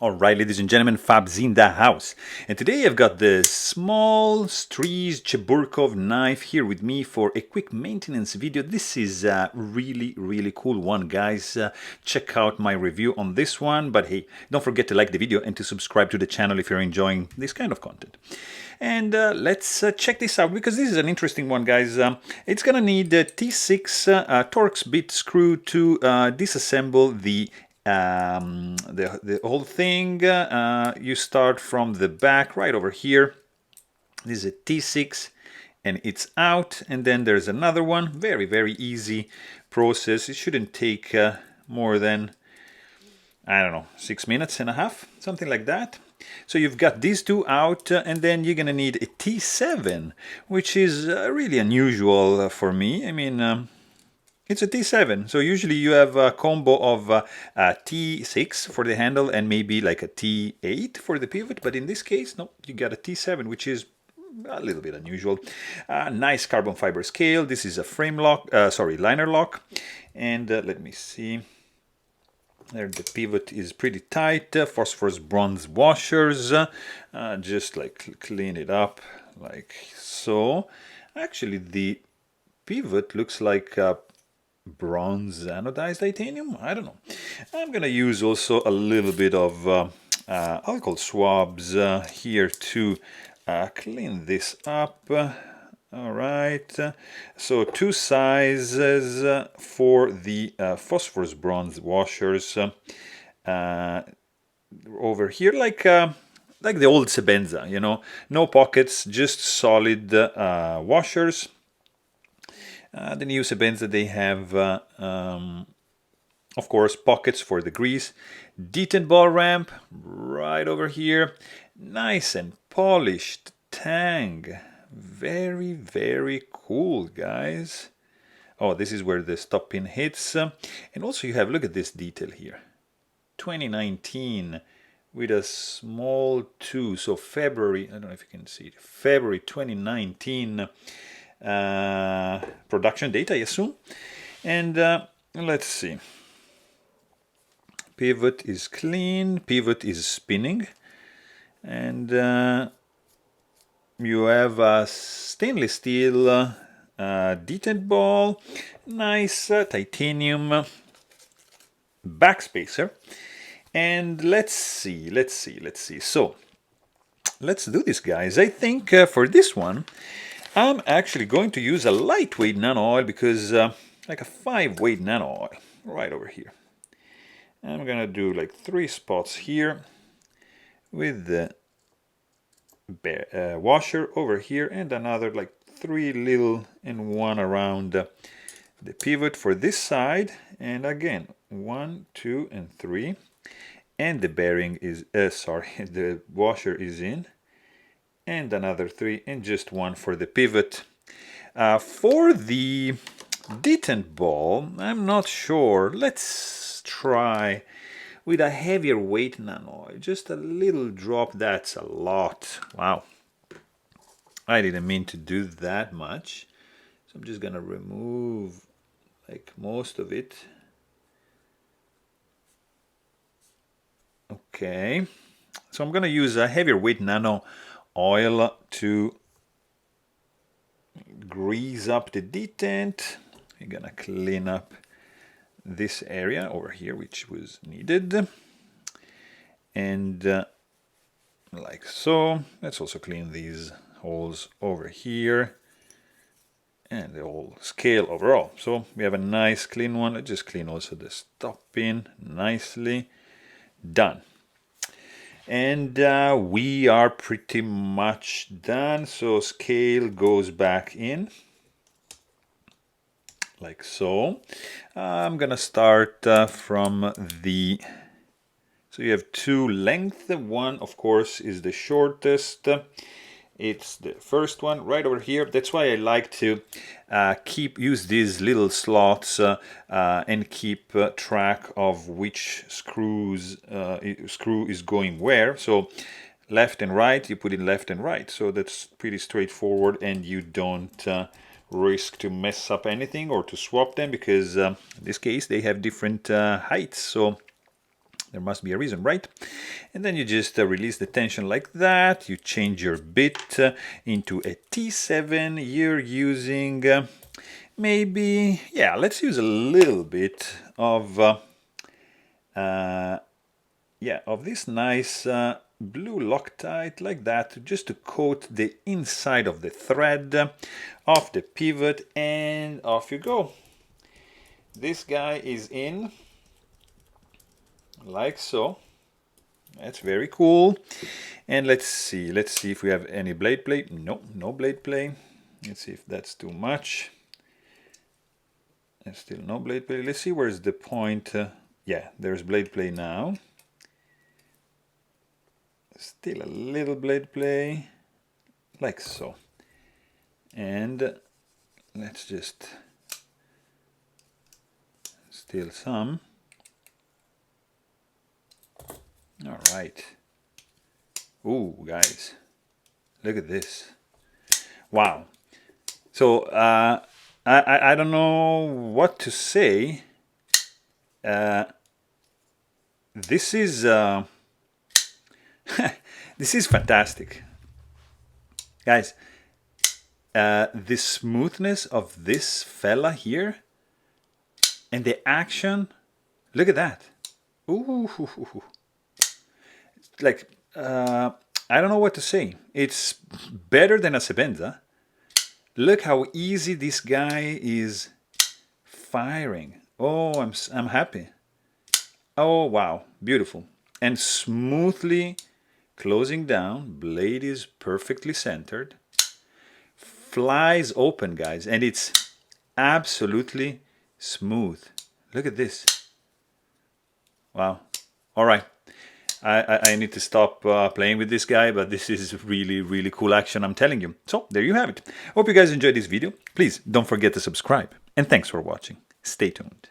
Alright, ladies and gentlemen, Fab's in the house. And today I've got the Small Strisz Cheburkov knife here with me for a quick maintenance video. This is a really cool one, guys. Check out my review on this one. But hey, don't forget to like the video and to subscribe to the channel if you're enjoying this kind of content. And let's check this out, because this is an interesting one, guys. It's gonna need a T6 Torx bit screw to disassemble the whole thing. You start from the back right over here. This is a T6 and it's out, and then there's another one. Very easy process. It shouldn't take more than, I don't know, 6 minutes and a half, something like that. So you've got these two out, and then you're gonna need a T7, which is really unusual for me. I mean, it's a T7, so usually you have a combo of a T6 for the handle and maybe like a T8 for the pivot, but in this case, no, you got a T7, which is a little bit unusual. Nice carbon fiber scale. This is a frame lock, liner lock, and let me see. There, the pivot is pretty tight. Phosphorus bronze washers. Just like clean it up like so. Actually, the pivot looks like bronze anodized titanium. I don't know. I'm gonna use also a little bit of alcohol swabs here to clean this up. All right, so two sizes for the phosphorus bronze washers over here, like the old Sebenza, you know, no pockets, just solid washers. The new Sebenza, they have, of course, pockets for the grease. Detent ball ramp right over here. Nice and polished tang. Very cool, guys. Oh, this is where the stop pin hits. And also you have, look at this detail here. 2019 with a small 2. So February, I don't know if you can see it, February 2019 production data, I assume. And let's see. Pivot is clean, pivot is spinning, and you have a stainless steel detent ball, nice titanium backspacer, and let's see. So let's do this, guys. I think for this one I'm actually going to use a lightweight nano oil, because like a 5-weight nano oil right over here. I'm gonna do like 3 spots here with the washer over here, and another like 3 little and 1 around the pivot for this side, and again 1, 2, and 3, and the bearing is the washer is in, and another 3, and just 1 for the pivot. For the detent ball, I'm not sure. Let's try with a heavier weight nano oil. Just a little drop, that's a lot. Wow. I didn't mean to do that much. So I'm just gonna remove like most of it. Okay. So I'm gonna use a heavier weight nano oil to grease up the detent. We're gonna clean up this area over here, which was needed, and like so. Let's also clean these holes over here and the whole scale overall. So we have a nice clean one. Let's just clean also the stop pin nicely. Done. And we are pretty much done. So scale goes back in like so. I'm gonna start from the, so you have 2 lengths. One, of course, is the shortest. It's the first one right over here. That's why I like to use these little slots and keep track of which screw is going where. So left and right, you put in left and right. So that's pretty straightforward, and you don't risk to mess up anything or to swap them, because in this case they have different heights. So There must be a reason, right? And then you just release the tension like that. You change your bit into a T7. You're using maybe, yeah, let's use a little bit of of this nice blue Loctite like that, just to coat the inside of the thread of the pivot, and off you go. This guy is in like so. That's very cool. And let's see if we have any blade play. No blade play. Let's see if that's too much. There's still no blade play. Let's see where's the point. Yeah, there's blade play now. Still a little blade play, like so. And let's just still some. All right. Ooh, guys, look at this. Wow. So I don't know what to say. This is this is fantastic, guys. The smoothness of this fella here and the action, look at that. Ooh, like I don't know what to say. It's better than a Sebenza. Look how easy this guy is firing. Oh, I'm happy. Oh wow, beautiful. And smoothly closing down. Blade is perfectly centered. Flies open, guys, and it's absolutely smooth. Look at this. Wow. All right. I need to stop playing with this guy, but this is really, really cool action, I'm telling you. So there you have it. Hope you guys enjoyed this video. Please don't forget to subscribe. And thanks for watching. Stay tuned.